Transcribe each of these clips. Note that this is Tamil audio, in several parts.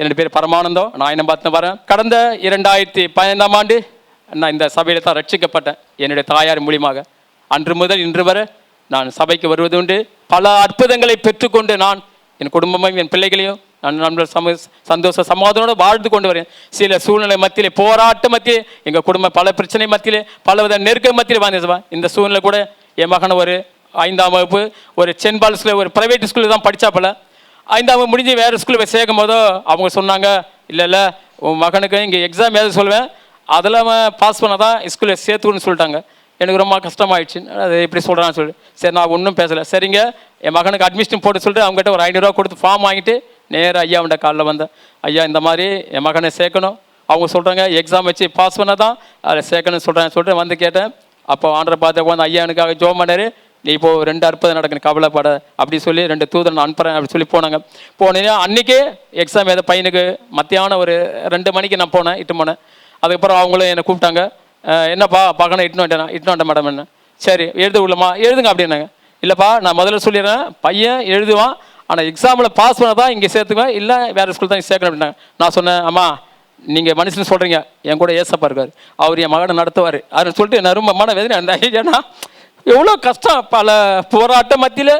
என்னுடைய பேர் பரமானந்தம். நான் என்ன பார்த்து வரேன். கடந்த 2015ஆம் ஆண்டு நான் இந்த சபையில் தான் ரட்சிக்கப்பட்டேன் என்னுடைய தாயார் மூலியமாக. அன்று முதல் இன்று வரை நான் சபைக்கு வருவது உண்டு. பல அற்புதங்களை பெற்றுக்கொண்டு நான் என் குடும்பமும் என் பிள்ளைகளையும் நான் நம்மளோட சந்தோஷ சமாதானோடு வாழ்ந்து கொண்டு வரேன். சில சூழ்நிலை மத்தியிலே, போராட்ட மத்தியிலே, எங்கள் குடும்பம் பல பிரச்சனை மத்தியிலே, பலவித நெருக்க மத்தியில் வாழ்ந்துச்சுவேன். இந்த சூழ்நிலை கூட என் மகன் ஒரு 5ஆம் வகுப்பு ஒரு சென்பால் ஸ்கூலில் ஒரு ப்ரைவேட் ஸ்கூலில் தான் படித்தாப்பல. 5ஆம் வகுப்பு முடிஞ்சு வேறு ஸ்கூலில் போய் சேர்க்கும் போதோ அவங்க சொன்னாங்க, இல்லை உன் மகனுக்கு இங்கே எக்ஸாம் எழுத சொல்லுவேன், அதில் அவன் பாஸ் பண்ண தான் ஸ்கூலில் சேர்த்துக்கணும்னு சொல்லிட்டாங்க. எனக்கு ரொம்ப கஷ்டமாயிடுச்சு. அது எப்படி சொல்கிறான்னு சொல்லி சரி நான் ஒன்றும் பேசலை. சரிங்க என் மகனுக்கு அட்மிஷன் போட்டு சொல்லிட்டு அவங்ககிட்ட ஒரு 500 ரூபா கொடுத்து ஃபார்ம் வாங்கிட்டு நேராக ஐயாவுண்ட காலில் வந்தேன். ஐயா இந்த மாதிரி என் மகனை சேர்க்கணும், அவங்க சொல்கிறாங்க எக்ஸாம் வச்சு பாஸ் பண்ண தான் அதில் சேர்க்கணும்னு சொல்லிட்டு வந்து கேட்டேன். அப்போ ஆண்டரை பார்த்து வந்து ஐயா எனக்காக ஜோம் பண்ணார். நீ இப்போ 2 அற்புதம் நடக்கணும் கவலைப்பட அப்படி சொல்லி 2 தூதர் நான் அனுப்புகிறேன் அப்படி சொல்லி போனாங்க. போனேன்னா அன்றைக்கே எக்ஸாம் ஏதோ பையனுக்கு மத்தியானம் ஒரு 2 மணிக்கு நான் இட்டு போனேன். அதுக்கப்புறம் அவங்களும் என்னை கூப்பிட்டாங்க. என்னப்பா பக்கனை இட்டுன்னு வந்துட்டேன் மேடம். என்ன சரி எழுத உள்ளமா எழுதுங்க அப்படின்னாங்க. இல்லைப்பா நான் முதல்ல சொல்லிடுறேன், பையன் எழுதுவான், ஆனால் எக்ஸாமில் பாஸ் பண்ண தான் இங்கே சேர்த்துக்குவேன், இல்லை வேறு ஸ்கூல் தான் சேர்க்கணும் அப்படின்னாங்க. நான் சொன்னேன், அம்மா நீங்கள் மனுஷன் சொல்கிறீங்க, என் கூட ஏசப்பா இருக்கார், அவர் என் மகனை நடத்துவார் அப்படின்னு சொல்லிட்டு நான் ரொம்ப மன வேதனை அந்த ஏன்னா எவ்வளோ கஷ்டம், பல போராட்ட மத்தியில்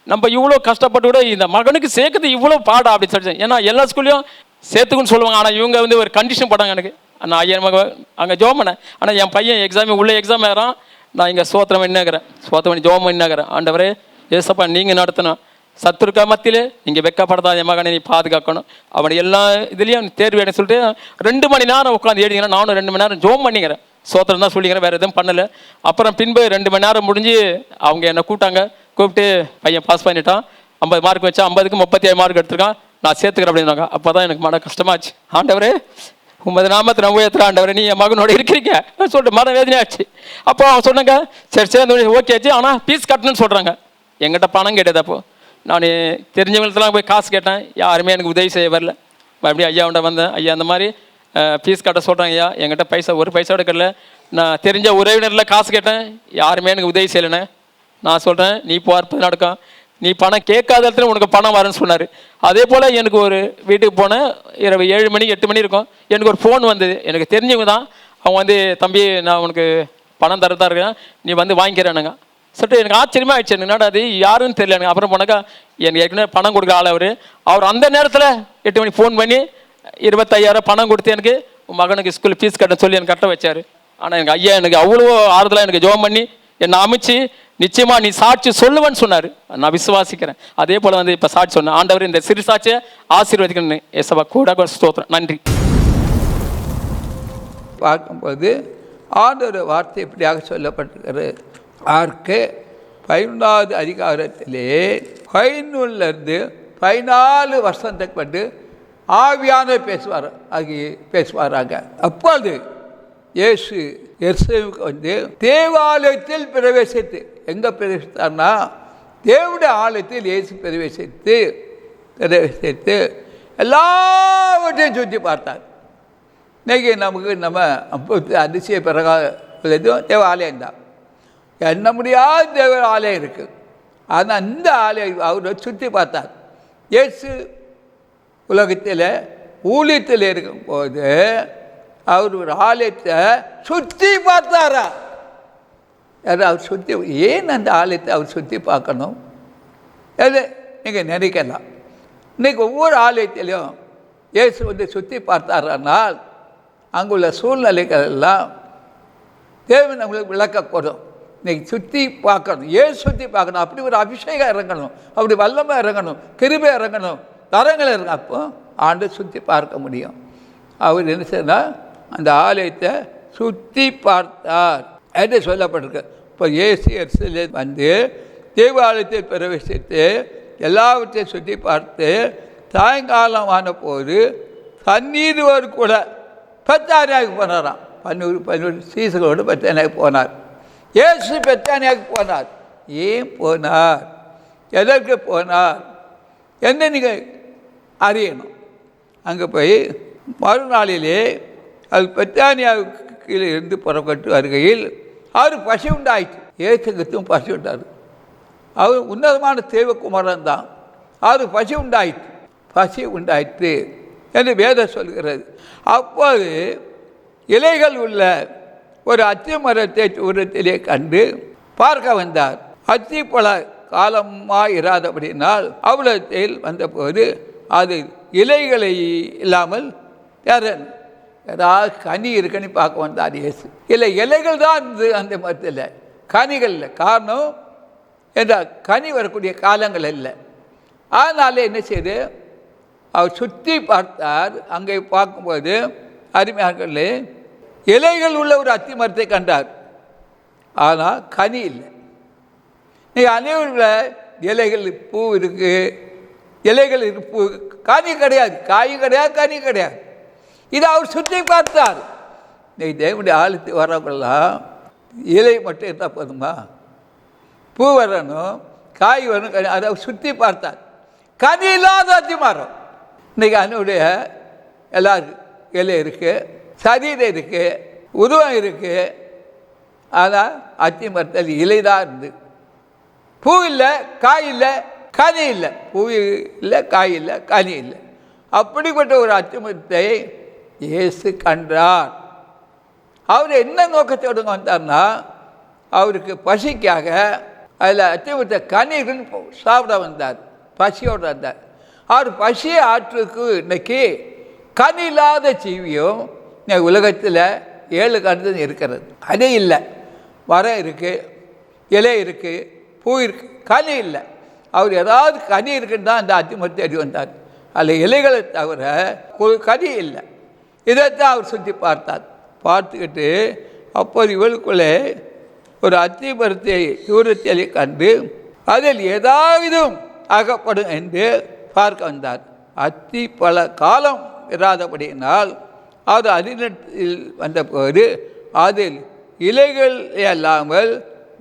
நம்ம இவ்வளோ கஷ்டப்பட்டு கூட இந்த மகனுக்கு சேர்க்குறது இவ்வளோ பாடா அப்படின்னு சொல்லிட்டு. ஏன்னா எல்லா ஸ்கூல்லையும் சேர்த்துக்குன்னு சொல்லுவாங்க, ஆனால் இவங்க வந்து ஒரு கண்டிஷன் போட்டாங்க எனக்கு. நான் ஐயா அங்கே ஜோம் பண்ணேன், ஆனால் என் பையன் உள்ள எக்ஸாம் ஏறான். நான் இங்கே சோத்திரம் என்னங்கிறேன், சோத்திரம் பண்ணி ஜோம் என்னங்கிறேன். ஆண்டவரே ஏசப்பா நீங்கள் நடத்தணும், சத்துருக்கா மத்தியில் நீங்கள் வெக்கப்படாத என் மகனை நீ பாதுகாக்கணும், அவனை எல்லா இதுலேயும் தேர்வு எடுன்னு சொல்லிட்டு 2 மணி நேரம் உட்காந்து எழுதிங்கன்னா நானும் 2 மணி நேரம் ஜோம் பண்ணிக்கிறேன். சோத்திரம் தான் சொல்லிக்கிறேன், வேறு எதுவும் பண்ணலை. அப்புறம் பின்பு 2 மணி நேரம் முடிஞ்சு அவங்க என்னை கூப்பிட்டு பையன் பாஸ் பண்ணிட்டான், 50 மார்க் வச்சா 50க்கு 37 மார்க் எடுத்திருக்கான், நான் சேர்த்துக்கிறேன் அப்படின்னாங்க. அப்போ தான் எனக்கு மன கஷ்டமாச்சு. ஆண்டவரே உமது நாமத்தை நம்ம ஏற்றுற ஆண்டவரே நீ என் மகனோட இருக்கிறீங்க சொல்லிட்டு மன வேதனையாச்சு. அப்போ அவங்க சொன்னாங்க சரி ஓகே ஆச்சு, ஆனால் ஃபீஸ் கட்டணும்னு சொல்கிறாங்க. எங்கிட்ட பணம் கேட்டது. அப்போது நான் தெரிஞ்சவங்களுக்கெல்லாம் போய் காசு கேட்டேன், யாருமே எனக்கு உதவி செய்ய வரல. அப்படியே ஐயாவுண்ட வந்தேன், ஐயா அந்த மாதிரி ஃபீஸ் கட்ட சொல்கிறாங்க ஐயா, என்கிட்ட ஒரு பைசா எடுக்கல. நான் தெரிஞ்ச உறவினரில் காசு கேட்டேன், யாருமே எனக்கு உதவி செய்யலைண்ணே. நான் சொல்கிறேன் நீ அற்புதம் நடக்கும், நீ பணம் கேட்காத இடத்துல உனக்கு பணம் வரேன்னு சொன்னார். அதே போல் எனக்கு ஒரு வீட்டுக்கு போனேன், இரவு 7 மணி 8 மணி இருக்கும், எனக்கு ஒரு ஃபோன் வந்தது, எனக்கு தெரிஞ்சவங்க தான். அவங்க வந்து தம்பி நான் உனக்கு பணம் தரதா இருக்கேன், நீ வந்து வாங்கிக்கிறேனுங்க சொல்லிட்டு எனக்கு ஆச்சரியமாக ஆயிடுச்சு. எனக்கு என்னடா அது யாருன்னு தெரியல. எனக்கு அப்புறம் போனாக்கா எனக்கு ஏற்கனவே பணம் கொடுக்குற ஆள் அவர் அந்த நேரத்தில் 8 மணி ஃபோன் பண்ணி 25,000 பணம் கொடுத்து எனக்கு மகனுக்கு ஸ்கூல் ஃபீஸ் கட்ட சொல்லி எனக்கு கட்ட வச்சார். ஆனால் எனக்கு ஐயா எனக்கு அவ்வளோ ஆறுதலாக எனக்கு ஜெபம் பண்ணி என்னை அமைச்சு நிச்சயமா நீ சாட்சி சொல்லுவேன்னு சொன்னார். நான் விசுவாசிக்கிறேன். அதே போல் வந்து இப்போ சாட்சி சொன்னேன். ஆண்டவர் இந்த சிறு சாட்சியை ஆசீர்வதிக்கணும் ஏசப்பா கூட ஸ்தோத்திரம். நன்றி. பார்க்கும்போது ஆண்டவர் வார்த்தை இப்படியாக சொல்லப்பட்டிருக்கிறது. ஆர்க்கு 11வது அதிகாரத்திலே 11லேருந்து 14 வருஷத்துக்கு வந்து ஆவியானவர் பேசுவாராங்க. அப்போது இயேசு எருசலேமுக்கு வந்து தேவாலயத்தில் பிரவேசித்து, எங்கே பிரவேசித்தார்னா தேவனுடைய ஆலயத்தில் இயேசு பிரவேசித்து எல்லாவற்றையும் சுற்றி பார்த்தார். இன்றைக்கி நம்ம அதிசய பிரகாரம் தேவாலயம் தான், எண்ண முடியாத தேவ ஆலயம் இருக்குது. ஆனால் இந்த ஆலயம் அவரை சுற்றி பார்த்தார். இயேசு உலகத்தில் ஊழியத்தில் இருக்கும்போது அவர் ஒரு ஆலயத்தை சுற்றி பார்த்தாரா? அவர் சுற்றி ஏன் அந்த ஆலயத்தை அவர் சுற்றி பார்க்கணும்? அது நீங்கள் நினைக்கலாம். இன்றைக்கி ஒவ்வொரு ஆலயத்திலையும் இயேசு வந்து சுற்றி பார்த்தாரானால் அங்குள்ள சூழ்நிலைகள் எல்லாம் தேவன் நம்மளுக்கு விளக்கக்கூடும். இன்றைக்கி சுற்றி பார்க்கணும், ஏன் சுற்றி பார்க்கணும்? அப்படி ஒரு அபிஷேகம் இறங்கணும், அப்படி வல்லமை இறங்கணும், கிருபை இறங்கணும், தரங்கள் இறங்க, அப்போ ஆண்டு சுற்றி பார்க்க முடியும். அவர் என்ன செய்யணும்? அந்த ஆலயத்தை சுற்றி பார்த்தார் என்று சொல்லப்பட்டிருக்கு. இப்போ இயேசு வந்து தேவாலயத்தை பிரவேசித்து எல்லாவற்றையும் சுற்றி பார்த்து சாயங்காலம் ஆன போது தண்ணீர் கூட பெத்தானியாவுக்கு போனாராம். 11 சீசர்களோடு பெத்தானியாவுக்கு போனார். இயேசு பெத்தானியாவுக்கு போனார். ஏன் போனார்? எதற்கு போனார் என்ன நீங்கள் அறியணும். அங்கே போய் மறுநாளிலே அது பெத்தானியாவுக்கு இருந்து புறப்பட்டு வருகையில் அவர் பசி உண்டாயிற்று. ஏசுக்கும் பசி உண்டார். அவர் உன்னதமான தேவகுமாரன் தான். அவர் பசி உண்டாயிற்று. என்று வேதம் சொல்கிறது. அப்போது இலைகள் உள்ள ஒரு அத்தி மரத்தை தூரத்திலே கண்டு பார்க்க வந்தார். அத்தி பல காலமாக இராதபடினால் அவ்வளத்தில் வந்தபோது அது இலைகளை இல்லாமல் ஏதாவது கனி இருக்குன்னு பார்க்க வந்தார் இயேசு. இல்லை, இலைகள் தான் இருந்தது அந்த மரத்தில், கனிகள் இல்லை. காரணம் என்றால் கனி வரக்கூடிய காலங்கள் இல்லை. அதனால என்ன செய்து அவர் சுற்றி பார்த்தார். அங்கே பார்க்கும்போது அருமையார்களே, இலைகள் உள்ள ஒரு அத்தி மரத்தை கண்டார். ஆனால் கனி இல்லை. நீ அனைவரில் இலைகள் பூ இருக்குது, இலைகள் பூ, கனி கிடையாது, காயும் கிடையாது, கனி கிடையாது. இதை அவர் சுற்றி பார்த்தார். நீ தேவனுடைய ஆளுத்து வரவங்களாம் இலை மட்டும் இருந்தால் போதுமா? பூ வரணும், காய் வரணும், அதை அவர் சுற்றி பார்த்தார். கனி இல்லாத அத்தி மரம். இன்றைக்கி அதனுடைய எல்லாருக்கும் இலை இருக்குது, சரீரம் இருக்குது, உருவம் இருக்குது. ஆனால் அத்தி மரத்தில் இலை தான் இருந்து, பூ இல்லை, காய் இல்லை, கனி இல்லை. பூ இல்லை, காய் இல்லை, கனி இல்லை. அப்படிப்பட்ட ஒரு அத்தி மரத்தை இயேசு கண்டார். அவர் என்ன நோக்கத்தோடு வந்தார்னா, அவருக்கு பசிக்காக அதில் அத்தி மரத்தை கனின்னு சாப்பிட வந்தார். பசியோடு வந்தார். அவர் பசியை ஆற்றுக்கு இன்னைக்கு கனி இல்லாத ஜீவியும் உலகத்தில் 7 கண்டது இருக்கிறது. கனி இல்லை, மரம் இருக்குது, இலை இருக்குது, பூ இருக்குது, கனி இல்லை. அவர் ஏதாவது கனி இருக்குன்னு தான் அந்த அத்தி மரத்தை அடி வந்தார். அதில் இலைகளை தவிர ஒரு கனி இல்லை. இதைத்தான் அவர் சுற்றி பார்த்தார். பார்த்துக்கிட்டு அப்போது இவளுக்குள்ளே ஒரு அத்தி மரத்தை தூரத்தில் கண்டு அதில் ஏதாவது அகப்படும் என்று பார்க்க வந்தார். அத்தி பல காலம் இராதபடியினால் அது அதில் வந்தபோது அதில் இலைகள் இல்லாமல்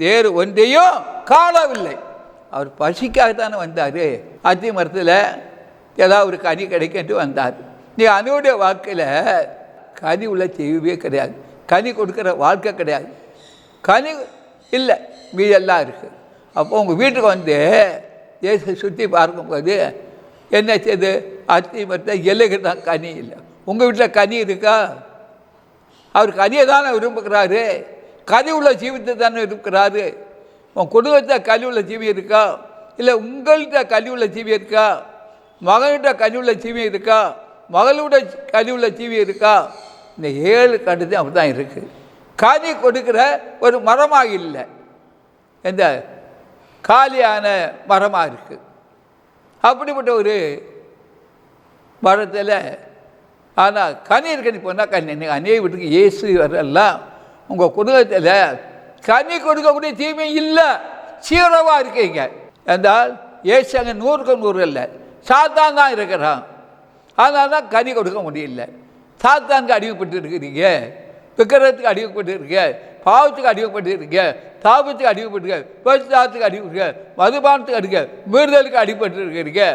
வேறு ஒன்றையும் காணவில்லை. அவர் பசிக்காகத்தானே வந்தார். அத்தி மரத்தில் ஏதாவது ஒரு கனி கிடைக்கிட்டு வந்தார். நீ அனுடைய வாழ்க்கையில் கனி உள்ள செய்யவே கிடையாது, கனி கொடுக்குற வாழ்க்கை கிடையாது. கனி இல்லை, மீதெல்லாம் இருக்குது. அப்போ உங்கள் வீட்டுக்கு வந்து இயேசு சுற்றி பார்க்கும்போது என்ன செய்யுது? அத்தி மரத்தில் இலைகள் தான், கனி இல்லை. உங்கள் வீட்டில் கனி இருக்கா? அவர் கனியை தானே விரும்புகிறாரு, கனி உள்ள ஜீவித்தை தானே இருக்கிறாரு. உன் குடும்பத்தில் கனி உள்ள ஜீவி இருக்கா? இல்லை உங்கள்கிட்ட கனி உள்ள ஜீவி இருக்கா? மகன்கிட்ட கனி உள்ள ஜீவி இருக்கா? மகளோட கனி உள்ள ஜீவி இருக்கா? இந்த 7 கண்டது அப்படி தான் இருக்குது. கனி கொடுக்குற ஒரு மரமாக இல்லை, எந்த காலியான மரமாக இருக்குது. அப்படிப்பட்ட ஒரு மரத்தில் ஆனால் கனி இருக்குன்னு போனால் கனி. நீங்கள் அநேக வீட்டுக்கு இயேசு வரலாம், உங்கள் குடும்பத்தில் கனி கொடுக்கக்கூடிய தீமை இல்லை, சீரவாக இருக்கீங்க என்றால் இயேசு அங்கே 100க்கு 100 இல்லை, சாத்தான் தான் இருக்கிறான். அதனால தான் கனி கொடுக்க முடியல. சாத்தானுக்கு அடிமைப்பட்டு இருக்கிறீங்க, விக்கிரகத்துக்கு அடிமைப்பட்டு இருக்கீங்க, பாவத்துக்கு அடிமைப்பட்டு இருக்கீங்க, தாபத்துக்கு அடிமைப்பட்டுருக்க, பேச்சுக்கு அடிமைப்பட்டுருக்க, மதுபானத்துக்கு அடிக்க, மீறுதலுக்கு அடிபட்டு இருக்கிறீங்க.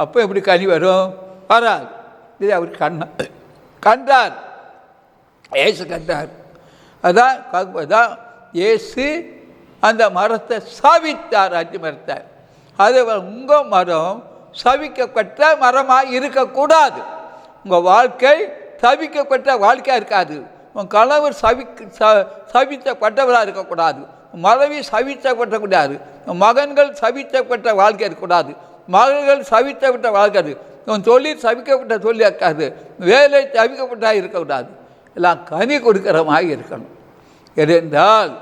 அப்போ எப்படி கனி வரும்? வராது. இது அவர் கண்டார், இயேசு கண்டார். அதான் இயேசு அந்த மரத்தை சபித்தார், அத்தி மரத்தை. அது உங்கள் மரம் சபிக்கப்பட்ட மரமாக இருக்கக்கூடாது. உங்கள் வாழ்க்கை சபிக்கப்பட்ட வாழ்க்கையாக இருக்காது. உன் கணவர் சபித்தப்பட்டவராக இருக்கக்கூடாது. மனைவி சபித்தப்படக்கூடாது. மகன்கள் சபித்தப்பட்ட வாழ்க்கை இருக்கக்கூடாது. மகள்கள் சபித்தப்பட்ட வாழ்க்கை இருக்கு. உன் தொழில் சபிக்கப்பட்ட தொழில் இருக்காது. வேலை சபிக்கப்பட்டா இருக்கக்கூடாது. எல்லாம் கனி கொடுக்கிற மாதிரி இருக்கணும். இருந்தால்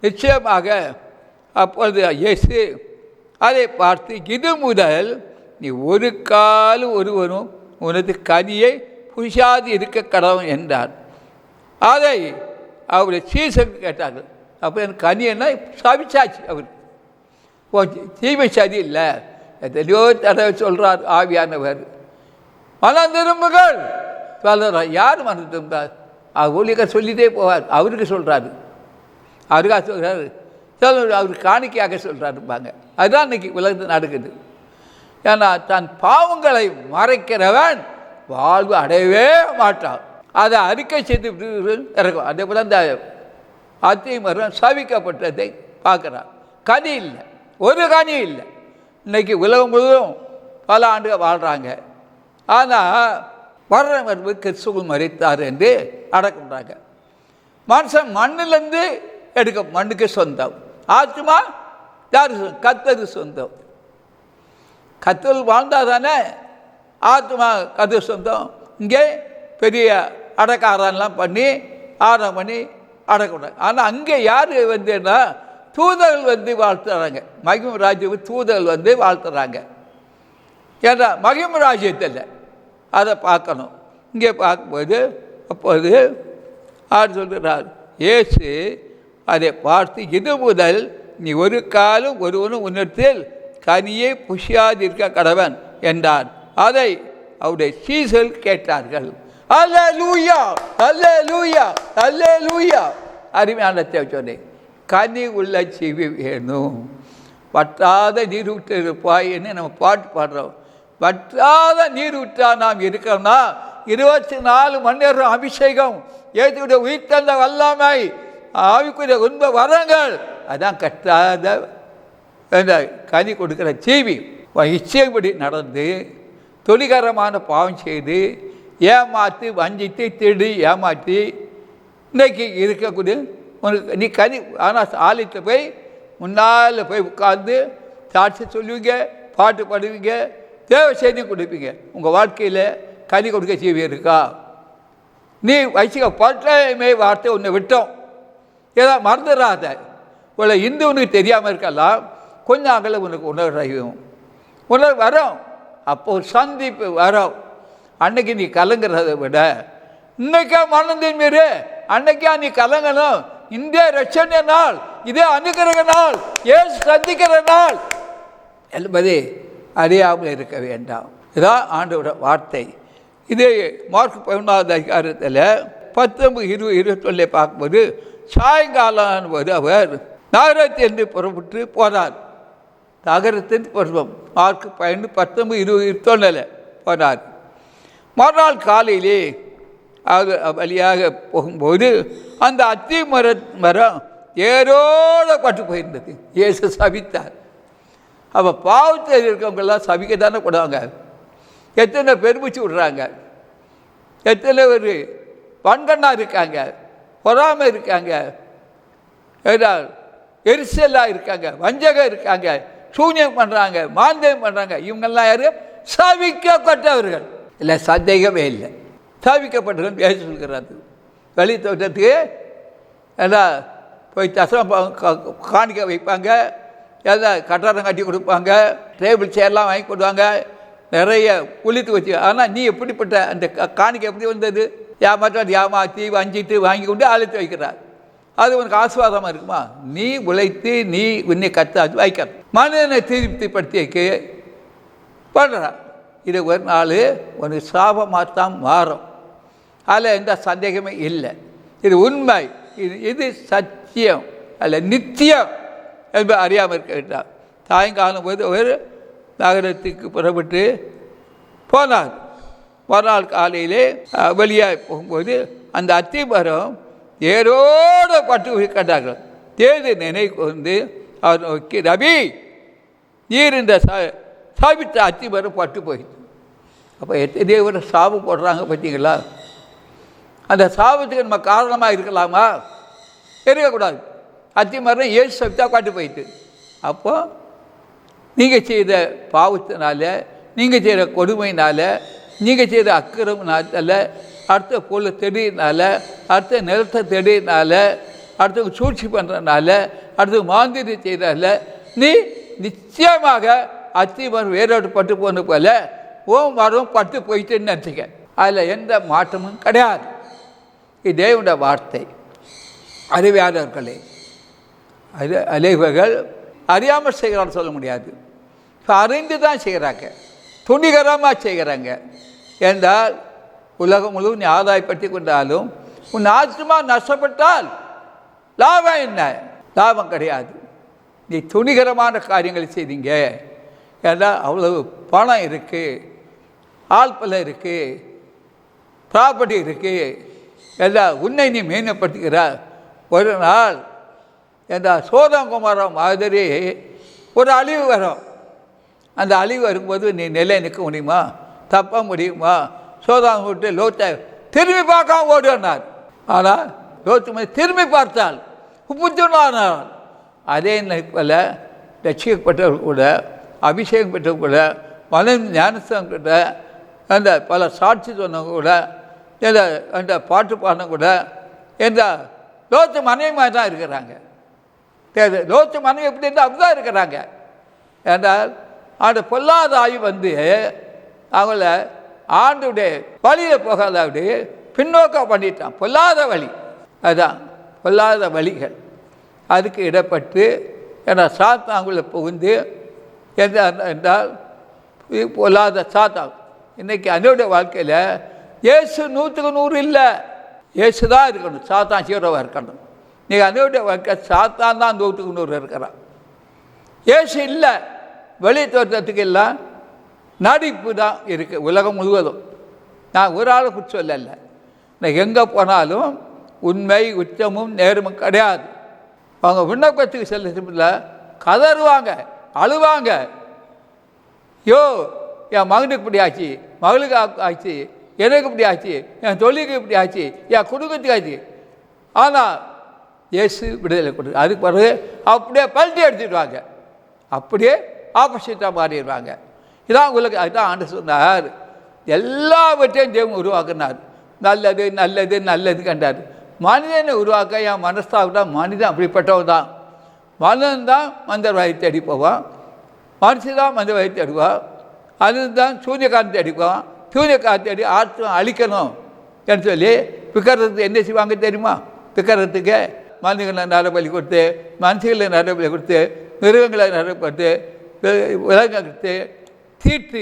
நிச்சயமாக அப்பொழுது இயேசு அதை பார்த்து, இது முதல் நீ ஒரு காலம் ஒருவரும் உனது கனியை புஷாது இருக்க கடவுள் என்றார். அதை அவருடைய சீசனுக்கு கேட்டார்கள். அப்போ எனக்கு கனி என்ன சபிச்சாச்சு. அவர் தீமை சரி இல்லை, எத்தனையோ தடவை சொல்கிறார் ஆவியானவர். மனம் திரும்புகள் சொல்கிறார். யார் மனம் திரும்பார்? ஊழியர் சொல்லிகிட்டே போவார். அவருக்கு சொல்கிறாரு, அவருக்காக சொல்கிறாரு, அவர் காணிக்கையாக சொல்கிறாருப்பாங்க. அதுதான் இன்றைக்கி உலகத்தில் நடக்குது. ஏன்னா தன் பாவங்களை மறைக்கிறவன் வாழ்வு அடையவே மாட்டான். அதை அறிக்கை செய்து இறக்கும். அதே போல் அந்த அத்தி மரம் சபிக்கப்பட்டதை பார்க்குறான். கனி இல்லை, ஒரு கனி இல்லை. இன்றைக்கி உலகம் முழுவதும் பல ஆண்டுகள் வாழ்கிறாங்க. ஆனால் வர்றன் வரும்போது கிறிஸ்துவுக்குள் மரித்தார் என்று அடக்குறாங்க. மனுஷன் மண்ணிலேருந்து எடுக்க மண்ணுக்கு சொந்தம். ஆத்மா யார் சொந்தம்? கர்த்தருக்கு சொந்தம். கர்த்தர் வாழ்ந்தால் தானே ஆத்மா கர்த்தருக்கு சொந்தம். இங்கே பெரிய அடக்காரெல்லாம் பண்ணி ஆரம் பண்ணி அடக்கூடாது. ஆனால் அங்கே யார் வந்துன்னா தூதர்கள் வந்து வாழ்த்துறாங்க. மகிமை ராஜ்யம் தூதர்கள் வந்து வாழ்த்துறாங்க. ஏன்னா மகிமை ராஜ்யத்தில் அதை பார்க்கணும். இங்கே பார்க்கும்போது அப்போது ஆர் சொல்கிறார், இயேசு அதை பார்த்து, இது முதல் நீ ஒரு காலம் ஒருவனும் உன்னிடத்தில் கனியே புஷியாதிருக்க கடவன் என்றார். அதை அவருடைய சீசர்கள் கேட்டார்கள். அல்லேலூயா, அல்லேலூயா, அல்லேலூயா. அருமையான சொன்னேன். கனி உள்ள செவி வேணும். வற்றாத நீர் விட்டு இருப்பாயின்னு நம்ம பாட்டு பாடுறோம். வற்றாத நீர் விட்டா நாம் இருக்கோம்னா 24 மணி நேரம் அபிஷேகம், ஏற்றுடைய உயிர் தந்த வல்லமை, ஆவிக்குரிய உண்மை வரங்கள், அதான் கட்டாத கனி கொடுக்குற செய்வி. இச்சைப்படி நடந்து தொழிகரமான பாவம் செய்து ஏமாற்றி வஞ்சித்து திருடி ஏமாற்றி இன்றைக்கி இருக்கக்கூடிய உனக்கு நீ கனி. ஆனால் ஆலயத்தில் போய் முன்னால் போய் உட்கார்ந்து சாட்சி சொல்லுவீங்க, பாட்டு பாடுவீங்க, தேவ செய்தி கொடுப்பீங்க. உங்கள் வாழ்க்கையில் கனி கொடுக்க செய்வி இருக்கா? நீ வச்சுக்க பட்டமே வார்த்தை உன்னை விட்டோம், ஏதோ மறந்துடாத. உள்ள இந்து உனக்கு தெரியாமல் இருக்கலாம், கொஞ்சம் அகல உனக்கு உணர்வு வரும். அப்போ ஒரு சந்திப்பு வரும். அன்னைக்கு நீ கலங்கிறத விட இன்னைக்கா மனதின் மீது அன்னைக்கா நீ கலங்கணும். இந்த ரட்சண நாள், இதே அனுகிரக நாள், ஏசு சந்திக்கிற நாள் என்பதை அறியாமல் இருக்க வேண்டாம். இதான் ஆண்டோட வார்த்தை. இதே மார்க் 11வது அதிகாரத்தில் 19, 20, 21 பார்க்கும்போது சாயங்காலம் போது அவர் நகரத்திலிருந்து புறப்பட்டு போனார். நகரத்தின் பருவம் மார்க் 19, 20, 21 போனார். மறுநாள் காலையிலே அது வழியாக போகும்போது அந்த அத்தி மரம் ஏரோட பட்டு போயிருந்தது. இயேசு சபித்தார். அப்போ பாவத்தில் இருக்கவங்கெல்லாம் சபிக்க தானே போடுவாங்க. எத்தனை பெருமிச்சு விடுறாங்க, எத்தனை பேர் பண்கண்ணா இருக்காங்க, பொறாமை இருக்காங்க, எரிசலாக இருக்காங்க, வஞ்சகம் இருக்காங்க, சூன்யம் பண்ணுறாங்க, மாந்தியம் பண்ணுறாங்க. இவங்கெல்லாம் யார்? சபிக்கப்பட்டவர்கள். இல்லை, சந்தேகமே இல்லை, சபிக்கப்பட்டவர்கள் பேச சொல்கிறாரு. வெளி தோட்டத்துக்கு எல்லாம் போய் தசம் காணிக்க வைப்பாங்க, எல்லாம் கட்டாரம் கட்டி கொடுப்பாங்க, டேபிள் சேர்லாம் வாங்கி கொடுவாங்க, நிறைய குளித்து வச்சு. ஆனால் நீ எப்படிப்பட்ட அந்த காணிக்க எப்படி வந்தது? ஏமாற்றி வஞ்சிட்டு வாங்கி கொண்டு ஆலயத்தை வைக்கிறார். அது உனக்கு ஆசுவாதமாக இருக்குமா? நீ உழைத்து நீ உன்னை கற்று வைக்க மனிதனை திருப்திப்படுத்தி பண்ணுறான். இது ஒரு நாள் உனக்கு சாபமாகத்தான் மாறும். அதில் எந்த சந்தேகமே இல்லை. இது உண்மை, இது சத்தியம் அல்ல நித்தியம் என்பது அறியாமல் இருக்க வேண்டாம். சாயங்காலம் போது ஒரு நகரத்துக்கு புறப்பட்டு போனார். மறுநாள் காலையிலே வெளியாக போகும்போது அந்த அத்தி மரம் ஏரோடு பட்டு கண்டார்கள். தேதி நினைவு வந்து அவர் நோக்கி, ரவி, நீர் இந்த சாபித்த அத்தி மரம் பட்டு போயிடுது. அப்போ எத்தனையோ ஒரு சாபு போடுறாங்க பார்த்தீங்களா? அந்த சாபத்துக்கு நம்ம காரணமாக இருக்கலாமா? இருக்கக்கூடாது. அத்தி மரம் ஏசு சபித்தா பட்டு போயிட்டு. அப்போ நீங்கள் செய்த பாவத்தினால, நீங்கள் செய்கிற கொடுமையினால், நீங்கள் செய்த அக்கிரமனால, அடுத்த பொருளை தெடினால, அடுத்த நிலத்தை தெடினால, அடுத்தவங்க சூழ்ச்சி பண்ணுறதுனால, அடுத்து மாந்திரி செய்கிறதால நீ நிச்சயமாக அத்தி மரம் வேரோடு பட்டு போன போல ஓ மரம் பட்டு போயிட்டுன்னு நினச்சிக்க. அதில் எந்த மாற்றமும் கிடையாது. இது தேவனுடைய வார்த்தை. அறிவியாளர்களே, அலைவர்கள் அறியாமல் செய்கிறான்னு சொல்ல முடியாது. இப்போ அறிந்து தான் செய்கிறாங்க, துணிகரமாக செய்கிறாங்க. என்றால் உலகம் முழுவதும் நீ ஆதாயப்படுத்தி கொண்டாலும் உன் ஆத்மா நஷ்டப்பட்டால் லாபம் என்ன? லாபம் கிடையாது. நீ துணிகரமான காரியங்களை செய்தீங்க என்றால் அவ்வளவு பணம் இருக்குது, ஆள்பலம் இருக்குது, ப்ராப்பர்ட்டி இருக்குது, எல்லாம் உன்னை நீ மேன்மைப்படுத்துகிறார். ஒரு நாள் என்றால் சோதங்குமாரம் மாதிரி ஒரு அழிவு வரும். அந்த அழிவு வரும்போது நீ நிலை நிற்க முடியுமா? தப்ப முடியுமா? சோதாம் விட்டு லோத்தை திரும்பி பார்க்காம ஓடினார். ஆனால் லோத்து திரும்பி பார்த்தால் உப்புத்துனார். அதே போல ரட்சிக்கப்பட்டவர் கூட, அபிஷேகம் பெற்றவர் கூட, மனம் ஞானஸ்தானம் கூட, அந்த பல சாட்சி சொன்னவங்க கூட, அந்த பாட்டு பாடின கூட, என்ற லோத்து மனைவி மாதிரி தான் இருக்கிறாங்க. லோத்து மனைவி எப்படி இருந்தால் அப்படிதான் இருக்கிறாங்க. என்றால் அந்த பொல்லாத ஆய்வு வந்து அவங்கள ஆண்டுடைய வழியில் போகாத அப்படி பின்னோக்கம் பண்ணிட்டான். பொல்லாத வழி, அதுதான் பொல்லாத வழிகள். அதுக்கு இடப்பட்டு ஏன்னா சாத்தாங்குள்ள புகுந்து என்றால் பொல்லாத சாத்தான். இன்றைக்கி அதனுடைய வாழ்க்கையில் இயேசு 100க்கு 100 இல்லை, இயேசு தான் இருக்கணும், சாத்தான் ஹீரோவாக இருக்கணும். நீங்கள் அதனுடைய வாழ்க்கை சாத்தான் தான் 100க்கு 100 இருக்கிறான். இயேசு இல்லை, வெளி தோற்றத்துக்கு எல்லாம் நடிப்பு தான் இருக்குது உலகம் முழுவதும். நான் ஒரு ஆளை குற்றம் சொல்லலை, நான் எங்கே போனாலும் உண்மை உச்சமும் நேர்மும் கிடையாது. அவங்க விண்ணப்பத்துக்கு செல்ல கதறுவாங்க, அழுவாங்க. யோ என் மகனுக்கு இப்படி ஆச்சு, மகளுக்கு ஆச்சு, எனக்கு இப்படி ஆச்சு, என் தொழிலுக்கு இப்படி ஆச்சு, என் குடும்பத்துக்கு ஆச்சு. ஆனால் இயேசு விடுதலை கொடு. அதுக்கு பிறகு அப்படியே பல்ட்டி எடுத்துடுவாங்க, அப்படியே ஆப்போசிட்டாக மாறிடுவாங்க. இதான் உங்களுக்கு அதுதான் ஆண்டு சொன்னார். எல்லாவற்றையும் தேவன் உருவாக்குனார். நல்லது நல்லது நல்லது கண்டார். மனிதனை உருவாக்க என் மனசாவிட்டா மனிதன் அப்படிப்பட்டவன் தான். மனிதன் தான் மந்திர வகை தேடி போவான், மனுஷன் தான் மந்திர வகை தேடுவான். அதுதான் சூரியகாந்தி அடிப்பான், சூரியகாந்தி அடி ஆற்று அழிக்கணும் என்று சொல்லி பிக்கறதுக்கு என்ன செய்வாங்க தெரியுமா? பிக்கறதுக்கு மனிதர்களை நரபலி கொடுத்து, மனுஷங்களை நரபலி கொடுத்து, மிருகங்களை நரப்படுத்து, விலங்கு எடுத்து தீட்டு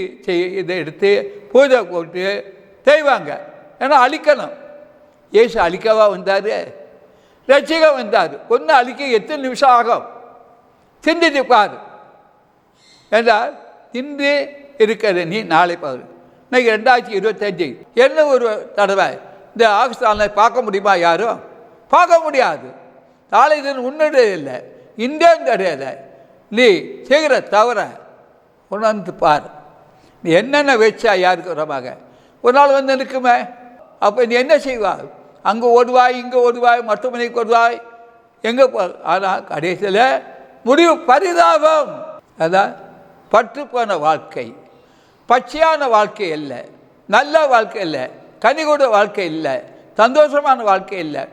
இதை எடுத்து பூஜை போட்டு செய்வாங்க. ஏன்னா அழிக்கணும். இயேசு அழிக்கவா வந்தார்? ரட்சிக்க வந்தார். ஒன்று அழிக்க எத்தனை நிமிஷம் ஆகும் சிந்தித்து பார். என்றால் இன்று இருக்கிறது நீ நாளை பாரு. இன்னைக்கு 2025 என்ன ஒரு தடவை இந்த ஆகஸ்ட் பார்க்க முடியுமா? யாரும் பார்க்க முடியாது. நாளை தினம் உன்னுடைய இல்லை, இந்தியன் கிடையாது. நீ செய்கிற தவிர உணர்ந்து பார். நீ என்னென்ன வச்சா யாருக்கு வரமாக ஒரு நாள் வந்து இருக்குமே, அப்போ நீ என்ன செய்வாய்? அங்கே ஓடுவாய், இங்கே ஓடுவாய், மருத்துவமனைக்கு ஓடுவாய், எங்கே போ. ஆனால் கடைசியில் முடிவு பரிதாபம். அதான் பற்று போன வாழ்க்கை, பச்சையான வாழ்க்கை இல்லை, நல்ல வாழ்க்கை இல்லை, கனிகூட வாழ்க்கை இல்லை, சந்தோஷமான வாழ்க்கை இல்லை.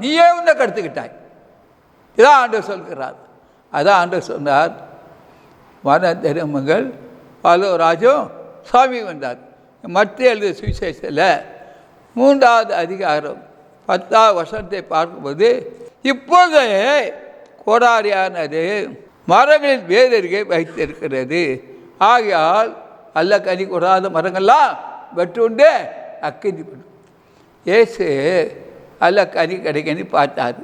நீயே உன்னை கெடுத்துக்கிட்டாய். இதான் ஆண்டவர் சொல்கிறார். அதான் ஆண்டவர் சொன்னார், மன தருமங்கள் பலராஜும் சுவாமி வந்தார். மத்திய எழுதிய சுவிசேஷத்தில் 3வது அதிகாரம் 10வது வசனத்தை பார்க்கும்போது, இப்போதே கோடாரியானது மரங்களில் வேறருகே வைத்திருக்கிறது, ஆகையால் அல்ல கனி கூடாத மரங்கள்லாம் வெட்டுண்டு அக்கினி பண்ணும். இயேசு அல்ல கனி கிடைக்கன்னு பார்த்தார்,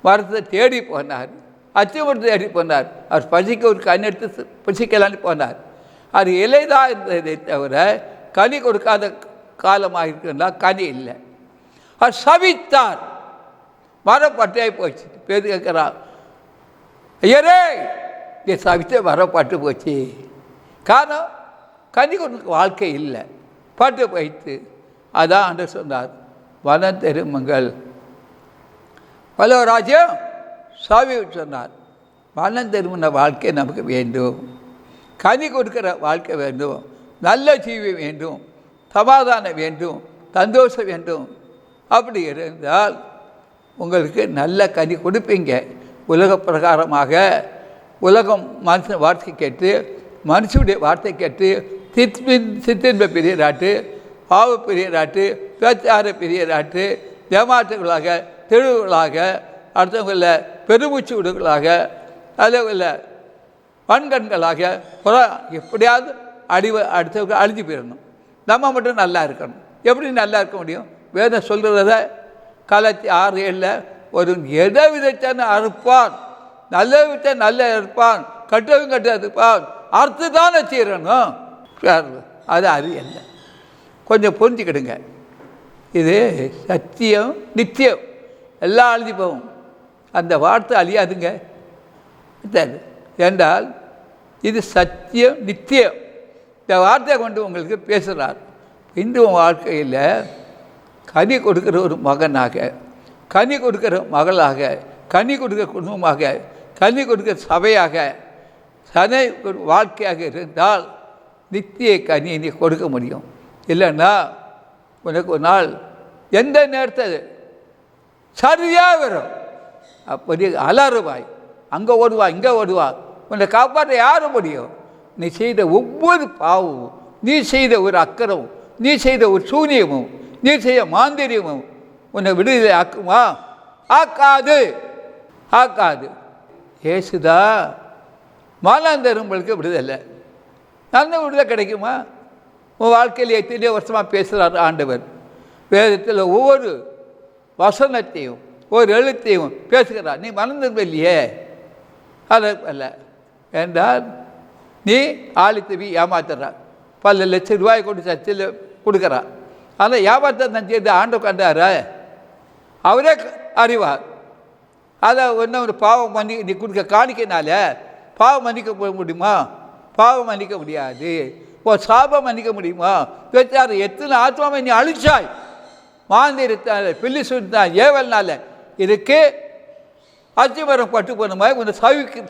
மரத்தை தேடி போனார், அத்திமரத்தை தேடி போனார். அவர் பசிக்க ஒரு கனி எடுத்து பசிக்கலான்னு போனார். அது இலைதான் இருந்ததை தவிர கனி கொடுக்காத காலமாக இருக்குன்னா கனி இல்லை. அவர் சபித்தார், மரம் பட்டையாகி போச்சு. பேர் கேட்குறான், ஐயரே என் சபித்த மரம் பட்டு போச்சு. காரணம் கனி கொடுக்க வாழ்க்கை இல்லை, பட்டு போயிட்டு. அதான் ஆண்டு சொன்னார், வனம் திரும்புங்கள். பலவராஜ்யம் சாவி சொன்னார், வனம் திரும்பின வாழ்க்கை நமக்கு வேண்டும், கனி கொடுக்கிற வாழ்க்கை வேண்டும், நல்ல ஜீவி வேண்டும், சமாதானம் வேண்டும், சந்தோஷம் வேண்டும். அப்படி இருந்தால் உங்களுக்கு நல்ல கனி கொடுப்பீங்க. உலக பிரகாரமாக உலகம் மனுஷன் வார்த்தை கேட்டு, மனுஷனுடைய வார்த்தை கேட்டு சித்தின்ப பெரியராட்டு, பாவ பெரியராட்டு, பேச்சார பெரியராட்டு, ஏமாற்றுகளாக, தெளிவுகளாக, அடுத்தவங்களில் பெருமூச்சு விடுகளாக, அதேபோல் பண்கண்களாக எப்படியாவது அடுத்தவங்க அழிஞ்சு போயிடணும். நம்ம மட்டும் நல்லா இருக்கணும். எப்படி நல்லா இருக்க முடியும்? வேதம் சொல்கிறத காலத்தி 6:7 ஒரு எதை விதைச்சான்னு அறுப்பான், நல்ல விதை நல்ல இருப்பான், கட்டவும் கட்ட இருப்பான், அறுத்து தானே தீரணும். அது இல்லை. கொஞ்சம் புரிஞ்சுக்கிடுங்க. இது சத்தியம் நித்தியம், எல்லாம் அழிஞ்சு போகும். அந்த வார்த்தை அழியாதுங்க. என்றால் இது சத்தியம் நித்தியம். இந்த வார்த்தையை கொண்டு உங்களுக்கு பேசுகிறார். இந்து வாழ்க்கையில் கனி கொடுக்கிற ஒரு மகனாக, கனி கொடுக்கிற மகளாக, கனி கொடுக்கிற குடும்பமாக, கனி கொடுக்கிற சபையாக, சனை ஒரு வாழ்க்கையாக இருந்தால் நித்திய கனியை நீ கொடுக்க முடியும். இல்லைன்னா உனக்கு ஒரு நாள் எந்த நேரத்தில் சரியாக வரும், அப்படி அலறுவாய், அங்கே ஓடுவா இங்கே ஓடுவா, உன்னை காப்பாற்ற யாரும் முடியும்? நீ செய்த ஒவ்வொரு பாவமும், நீ செய்த ஒரு அக்கறமும், நீ செய்த ஒரு சூனியமும், நீ செய்த மாந்திரியமும் உன்னை விடுதலை ஆக்குமா? ஆக்காது, ஆக்காது. ஏசுதா மானாந்தரும்பளுக்கு விடுதலை, நல்ல விடுதலை கிடைக்குமா? உன் வாழ்க்கையில் எத்தனையோ வருஷமாக பேசுகிறார் ஆண்டவர். வேதத்தில் ஒவ்வொரு வசனத்தையும் ஒரு எழுத்தையும் பேசுகிறார். நீ மறந்துடும் இல்லையே, அது அல்ல என்றால் நீ ஆளித்தவி ஏமாத்துறார். பல லட்சம் ரூபாய் கொண்டு சர்ச்சில் கொடுக்குறார். ஆனால் ஏமாத்த நான் செய்து ஆண்டு கண்டார அவரே அறிவார். அதை ஒன்றும் ஒரு பாவம் நீ கொடுக்க காணிக்கனால பாவம் மன்னிக்க போக முடியுமா? பாவம் மன்னிக்க முடியாது. சாபம் மன்னிக்க முடியுமா? எத்தனை ஆத்மாவை நீ அழிச்சாய், மாந்திரத்தால், பில்லி சுட்டால், ஏவல்னால. இதுக்கு அத்திமரம் பட்டு போன மாதிரி கொஞ்சம்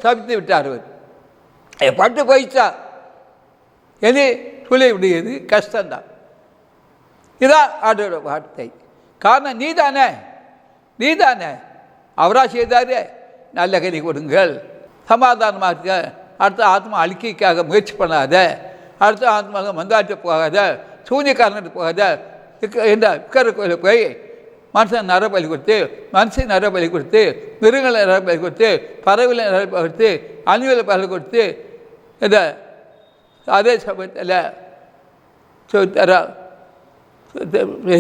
சவித்து விட்டார். அவர் பட்டு போயிச்சா எது சொல்லி விடுகிறது கஷ்டம்தான். இதான் ஆண்டோட வார்த்தை. காரணம் நீ தானே, நீ தானே. அவராக செய்தாரே, நல்ல கனி கொடுங்கள், சமாதானமாக இருக்க, அடுத்த ஆத்மா அழிக்கைக்காக முயற்சி பண்ணாத, அடுத்த ஆத்மாக மந்தாட்டு போகாத, சூன்யக்காரனுக்கு போகாத, இந்த உட்கார கோயிலுக்கு போய் மனுஷன் நரபலி கொடுத்து, மனுஷன் நரபலி கொடுத்து, மிருகங்களை நரபலி கொடுத்து, பறவைகளை நரபலி கொடுத்து, அணிவலை பலி கொடுத்து, இந்த அதே சமயத்தில்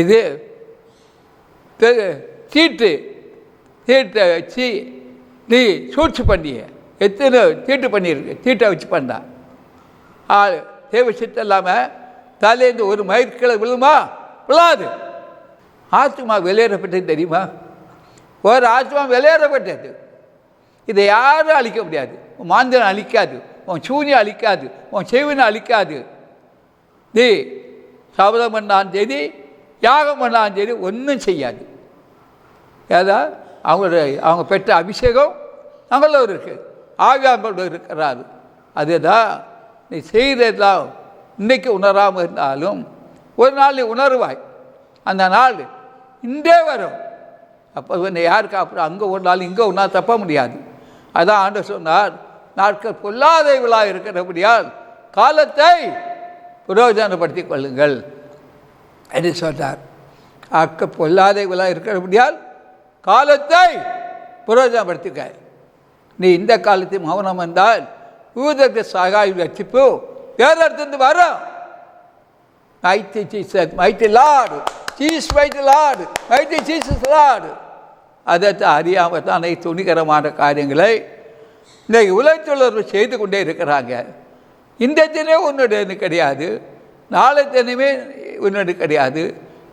இது தீட்டை வச்சு நீ சூழ்ச்சி பண்ணிய, எத்தனை தீட்டு பண்ணியிருக்கு, தீட்டை வச்சு பண்ணான். ஆள் தேவை சிட்டு இல்லாமல் தலையிருந்து ஒரு மயிர்கிழமை விழுமா? விழாது. ஆத்மா வெளியேறப்பட்டது தெரியுமா? ஒரு ஆத்மா வெளியேறப்பட்டது. இதை யாரும் அழிக்க முடியாது. உன் மாந்திரம் அழிக்காது, உன் சூனியம் அழிக்காது, உன் செய்வனை அழிக்காது. நீ சபதம் பண்ணாலும் சரி, யாகம் பண்ணாலும் சரி, ஒன்றும் செய்யாது. ஏதா அவங்க பெற்ற அபிஷேகம் அவங்களும் இருக்குது, ஆவியாங்களோடு இருக்கிறாரு. அதுதான் நீ செய்ததெல்லாம் இன்றைக்கி உணராமல் இருந்தாலும் ஒரு நாள் நீ உணர்வாய். அந்த நாள் இன்றே வரும். அப்போ உன்னை யாருக்கு அப்புறம் அங்கே ஒரு நாள் இங்கே ஒன்றா தப்ப முடியாது. அதான் ஆண்டவர் சொன்னார், நாட்கள் பொல்லாத விழா இருக்கிறபடியால் காலத்தை பிரயோஜனப்படுத்திக் கொள்ளுங்கள் என்று சொன்னார். நாட்கள் பொல்லாத விழா இருக்கிறபடியால் காலத்தை பிரயோஜனப்படுத்திக்க. நீ இந்த காலத்தையும் மௌனம் வந்தால் யூதருக்கு சகாய் ரட்சிப்பு வேறு இடத்துலேருந்து வரும். Mighty Jesus, mighty Lord, Jesus mighty Lord, mighty Jesus Lord. அதை அறியாமல் தான் துணிகரமான காரியங்களை இன்றைக்கு உலகத்தொழில் செய்து கொண்டே இருக்கிறாங்க. இந்த தினம் உன்னுடைய கிடையாது, நாளை தினமே உன்னுடைய கிடையாது.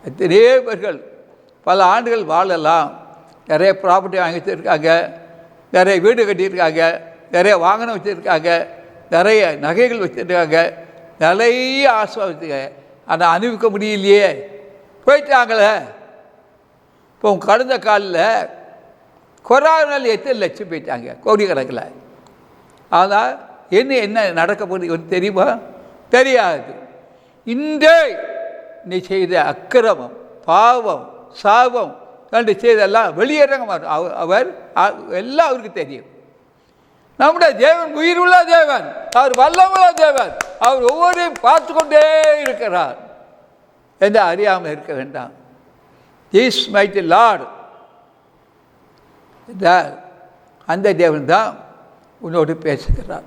எத்தனையோ பேர்கள் பல ஆண்டுகள் வாழலாம், நிறைய ப்ராப்பர்ட்டி வாங்கி வச்சுருக்காங்க, நிறைய வீடு கட்டியிருக்காங்க, நிறைய வாகனம் வச்சுருக்காங்க, நிறைய நகைகள் வச்சுருக்காங்க, நிறைய ஆசை வச்சுருக்காங்க. ஆனால் அனுபவிக்க முடியலையே, போயிட்டாங்களே. இப்போ கடந்த காலில் கொரோனாவில் எத்தனை லட்சம் போயிட்டாங்க, கோடிக்கணக்கில். ஆனால் என்ன நடக்க போகுது தெரியுமா? தெரியாது. இன்றே நீ செய்த அக்கிரமம், பாவம், சாபம் கண்டு செய்தெல்லாம் வெளியேறங்க அவர் எல்லாம் அவருக்கு தெரியும். நம்முடைய தேவன் உயிருள்ள தேவன், அவர் வல்லமுள்ள தேவன், அவர் ஒவ்வொருவரையும் பார்த்து கொண்டே இருக்கிறார் என்று அறியாமல் இருக்க வேண்டாம். ஜீசஸ் மைட்டி லார்ட், அந்த தேவன் தான் உன்னோடு பேசுகிறார்.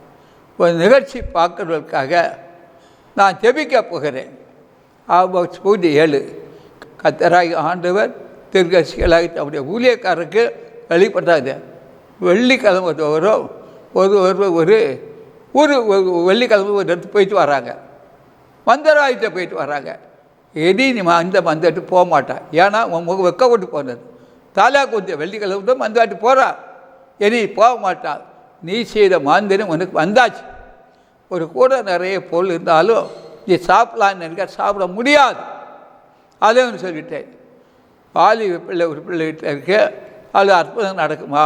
ஒரு நிகழ்ச்சி பார்க்கறதுக்காக நான் ஜெபிக்க போகிறேன். ஆபோஸ் 7 கர்த்தராகி ஆண்டவர் தீர்க்கதரிசிகளாகி அவருடைய ஊழியக்காரருக்கு வெளிப்பட்டாது. வெள்ளிக்கிழமை வரும் ஒரு வெள்ளிக்கிழமை ஒரு இடத்துக்கு போயிட்டு வராங்க, மந்திரவாதிட்ட போயிட்டு வராங்க. எடி நீ அந்த மந்திரட்டு போக மாட்டான், ஏன்னா உன் முகம் வெக்க கொண்டு போனது. தாலா கொஞ்சம் வெள்ளிக்கிழமை தான் மந்திராட்டு போகிறா, இனி போக மாட்டான். நீ செய்த மாந்திரம் உனக்கு வந்தாச்சு. ஒரு கூட நிறைய பொருள் இருந்தாலும் நீ சாப்பிடலான்னு நினைக்க சாப்பிட முடியாது. அதே ஒன்று சொல்லிட்டேன். வாலி பிள்ளை ஒரு பிள்ளை வீட்டில் இருக்கு, அது அற்புதம் நடக்குமா?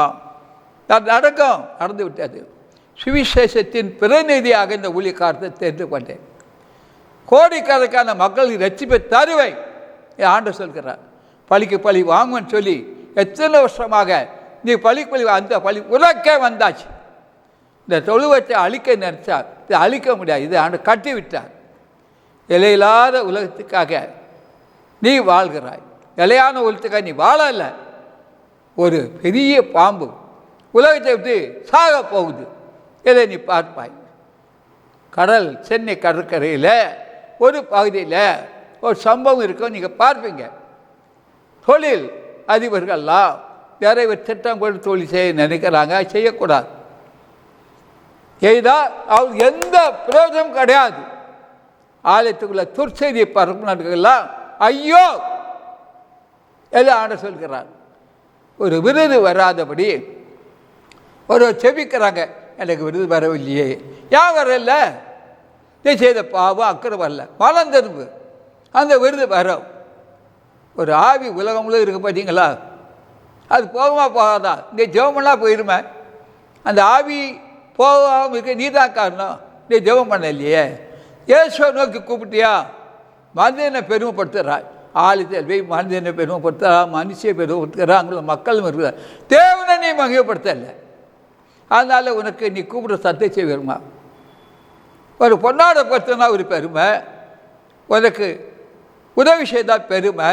நடக்கும், நடந்து விட்டது. சுவிசேஷத்தின் பிரதிநிதியாக இந்த ஊழியக்காரத்தை தெரிந்து கொண்டேன். கோடிக்கணக்கான மக்களுக்கு ரட்சிப்பை தருவை ஆண்டவர் சொல்கிறார். பழிக்கு பழி வாங்குன்னு சொல்லி எத்தனை வருஷமாக நீ பழிக்கு பழி, அந்த பழி உலக்கே வந்தாச்சு. இந்த தொழுவத்தை அழிக்க நினைச்சார், இதை அழிக்க முடியாது, இதை ஆண்டு கட்டி விட்டார். இலையில்லாத உலகத்துக்காக நீ வாழ்கிறாய், நிலையான உலகத்துக்காக நீ வாழலை. ஒரு பெரிய பாம்பு உலகத்தை விட்டு சாக போகுது, இதை நீ பார்ப்பாய். கடல், சென்னை கடற்கரையில் ஒரு பகுதியில் ஒரு சம்பவம் இருக்கும், நீங்கள் பார்ப்பீங்க. தொழில் அதிபர்கள்லாம் நிறைய திட்டம் கொண்டு தொழில் செய்ய நினைக்கிறாங்க, செய்யக்கூடாது. செய்தால் அவங்களுக்கு எந்த பிரயோஜனம் கிடையாது. ஆலயத்துக்குள்ள துர்ச்செய்தியை பரப்புனர்கள்லாம் ஐயோ எல்லாம் ஆண்ட சொல்கிறார். ஒரு விருது வராதபடி ஒரு செபிக்கிறாங்க, எனக்கு விருது வரவில்லையே. ஏன் வரல? நீ செய்த பாவம் அக்கறை வரல, மனம் திரும்பு, அந்த விருது வரும். ஒரு ஆவி உலகம்ல இருக்கு பார்த்தீங்களா, அது போகுமா போகாதா? இந்த ஜெபமெல்லாம் போயிருமே, அந்த ஆவி போகாமல் இருக்க நீ தான் காரணம். நீ ஜெபம் பண்ண இல்லையே, இயேசுவை நோக்கி கூப்பிட்டியா? மனிதனை பெருமைப்படுத்துகிறாய், ஆலயத்தில் போய் மனிதனை பெருமைப்படுத்துகிறா, மனுஷியை பெருமைப்படுத்துகிறா, அங்குள்ள மக்களும் இருக்கிற தேவனை நீ மகிமைப்படுத்தலை. அதனால் உனக்கு நீ கூப்பிட்ற சத்தை செய்வருமா? ஒரு பொன்னாட படுத்தினா ஒரு பெருமை, உனக்கு உதவி செய்தால் பெருமை.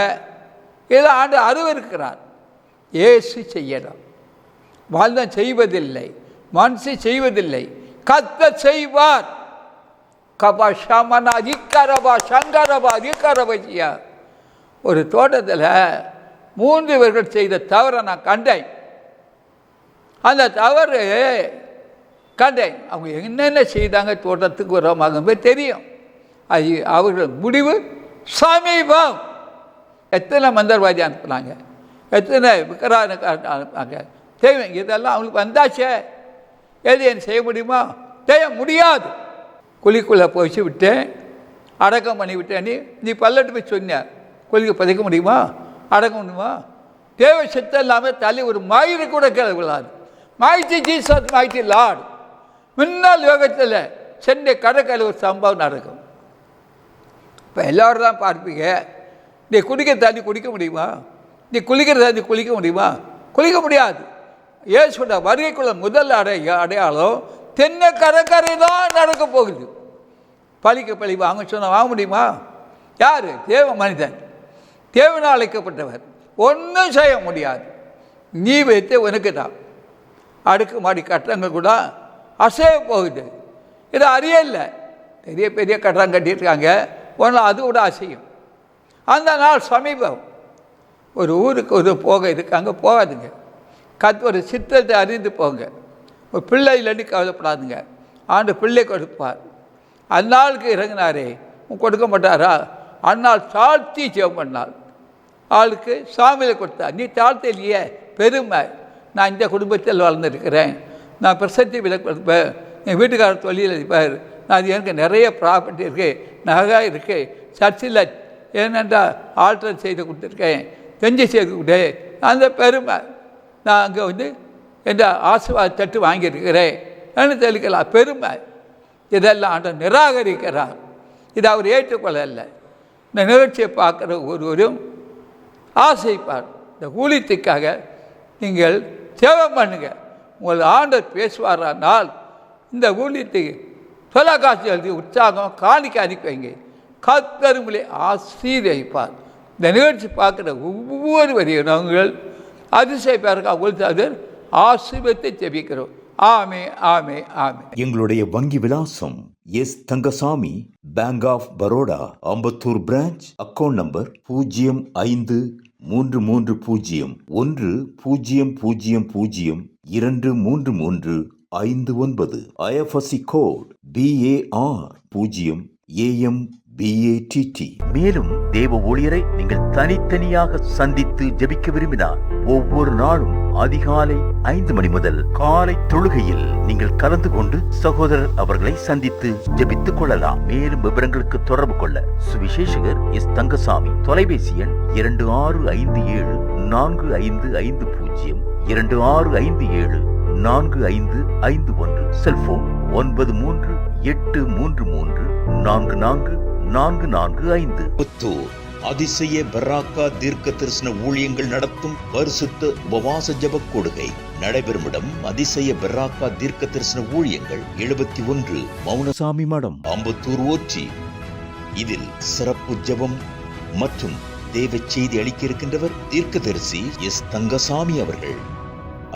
இதை ஆண்டு அருவருக்கிறார். இயேசு செய்யணும், வாழ்ந்தான் செய்வதில்லை, மனசு செய்வதில்லை, கர்த்தர் செய்வார். கபா ஷமனா அதிகரபா சங்கரபா அதிகரபா. ஒரு தோட்டத்தில் 3 பேர்கள் செய்த தவறை நான் கண்டேன். அந்த தவறு கண்டேன். அவங்க என்னென்ன செய்தாங்க தோட்டத்துக்கு உரமாக தெரியும். அது அவர்கள் முடிவு சமீபம். எத்தனை மந்திரவாதி அனுப்புனாங்க, எத்தனை விக்கிரக அனுப்புனாங்க, செய்வேன். இதெல்லாம் அவங்களுக்கு வந்தாச்சே, எது என்ன செய்ய முடியுமா? செய்ய முடியாது. குழிக்குள்ளே போயிச்சு விட்டேன், அடக்கம் பண்ணி விட்டேன். நீ பல்லட்டு போய் சொன்ன, குழிக்கு பதிக்க முடியுமா? அடக்க முடியுமா? தேவை சித்தம் இல்லாமல் தள்ளி ஒரு மயிறு கூட கேள்விடாது. மாய்ச்சி ஜீசஸ் மாய்ச்சி லார்டு. முன்னாள் யோகத்தில் சென்னை கடற்கரையில் ஒரு சம்பவம் நடக்கும். இப்போ எல்லோரும் தான் பார்ப்பீங்க, நீ குடிக்கிற தண்ணி குடிக்க முடியுமா? நீ குளிக்கிற தண்ணி குளிக்க முடியுமா? குளிக்க முடியாது. இயேசுவோட வருகைக்குள்ள முதல் அடையாளம் தென்னை கடற்கரை தான் நடக்க போகுது. பழிக்கு பழி வாங்க சொன்னால் வாங்க முடியுமா? யார்? தேவ மனிதன், தேவனால் அழைக்கப்பட்டவர், ஒன்றும் செய்ய முடியாது. நீ வைத்து உனக்கு தான். அடுக்கு மாடி கட்டடங்கள் கூட அசைய போகுது. இது அறியல, பெரிய பெரிய கட்டடம் கட்டியிருக்காங்க, ஒன்று அது கூட அசையும். அந்த நாள் சமீபம். ஒரு ஊருக்கு ஒரு போக இருக்காங்க, போகாதுங்க. ஒரு சித்தத்தை அறிந்து போங்க. ஒரு பிள்ளை இல்லைன்னு கவலைப்படாதுங்க, ஆண்டு பிள்ளை கொடுப்பார். அந்நாளுக்கு இறங்கினாரே கொடுக்க மாட்டாரா? அந்நாள் தாழ்த்தி ஜெபம் பண்ணாள். ஆளுக்கு சாமியில் கொடுத்தா. நீ தாழ்த்த இல்லையே, பெருமை. நான் இந்த குடும்பத்தில் வளர்ந்துருக்கிறேன், நான் பிரசத்தி விலக்கு கொடுப்பேன், என் வீட்டுக்காரர் தொழில் இருப்பார், நான் எனக்கு நிறைய ப்ராப்பர்ட்டி இருக்குது, நகை இருக்குது, சர்ச்சில் ஏனென்றால் ஆல்டர் செய்து கொடுத்துருக்கேன், செஞ்சு செய்து கொடு. அந்த பெருமை. நான் அங்கே வந்து என்ற ஆசீர்வாத தட்டு வாங்கியிருக்கிறேன் என்று தெளிக்கலாம், பெருமை. இதெல்லாம் ஆண்டவர் நிராகரிக்கிறார். இதை அவர் ஏற்றுக்கொள்ளலை. இந்த நிகழ்ச்சியை பார்க்குற ஒருவரும் ஆசைப்பார். இந்த ஊழியத்துக்காக நீங்கள் சேவம் பண்ணுங்க. உங்கள் ஆண்டவர் பேசுவாரானால் இந்த ஊழியத்துக்கு தொலைக்காட்சி எழுதி உற்சாகம் காணிக்க அனுப்பி வைங்க. கர்த்தர் உங்களை ஆசீர்வதிப்பார். இந்த நிகழ்ச்சி பார்க்குற ஒவ்வொருவரையும் நாங்கள் அதிசயப்பாருக்கா உங்களுக்கு ஆசீர்வதித்தை ஜெபிக்கிறோம். ஆமே ஆமே ஆமே. எங்களுடைய வங்கி விலாசம் S Thangasamy, bank of Baroda, Ambattur branch. Account number 05330100023359. IFSC code BAR 0AM BATT. மேலும் தேவ ஊழியரை நீங்கள் தனித்தனியாக சந்தித்து ஜெபிக்க விரும்பினார் ஒவ்வொரு நாளும் அதிகாலை 5 மணி முதல் காலை தொழுகையில் நீங்கள் கலந்து கொண்டு சகோதரர் அவர்களை சந்தித்து ஜெபித்துக் கொள்ளலாம். மேலும் விவரங்களுக்கு தொடர்பு கொள்ள சுவிசேஷகர் எஸ் தங்கசாமி, தொலைபேசி எண் 26574550, 26574551, செல்போன் 9383344445. புத்தூர் அதிசய பராக்கா தீர்க்க தரிசன ஊழியங்கள் நடத்தும் பரிசுத்த உபவாச ஜெப கொடுகை நடைபெறும் இடம் அதிசய பராக்கா தீர்க்க தரிசன ஊழியங்கள் 71 மௌனசாமி மடம், அம்பத்தூர் ஓச்சி. இதில் சிறப்பு ஜெபம் மற்றும் தேவ செய்தி அளிக்க இருக்கின்றவர் தீர்க்கதரிசி எஸ் தங்கசாமி அவர்கள்.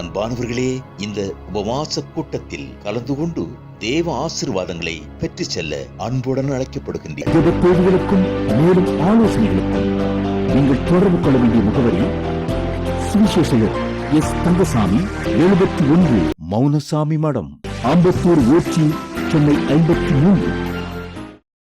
அன்பானவர்களே, இந்த உபவாச கூட்டத்தில் கலந்து கொண்டு தேவ ஆசீர்வாதங்களை பெற்று செல்ல அன்புடன் அழைக்கப்படுகின்றனர். தேவைகளுக்கும் மேலும் ஆலோசனைகளுக்கும் நீங்கள் தொடர்பு கொள்ள வேண்டிய முகவரி சுவிசேஷகர் எஸ் தங்கசாமி, 71 மௌனசாமி மடம், அம்பத்தூர் ஓச்சி, சென்னை 53.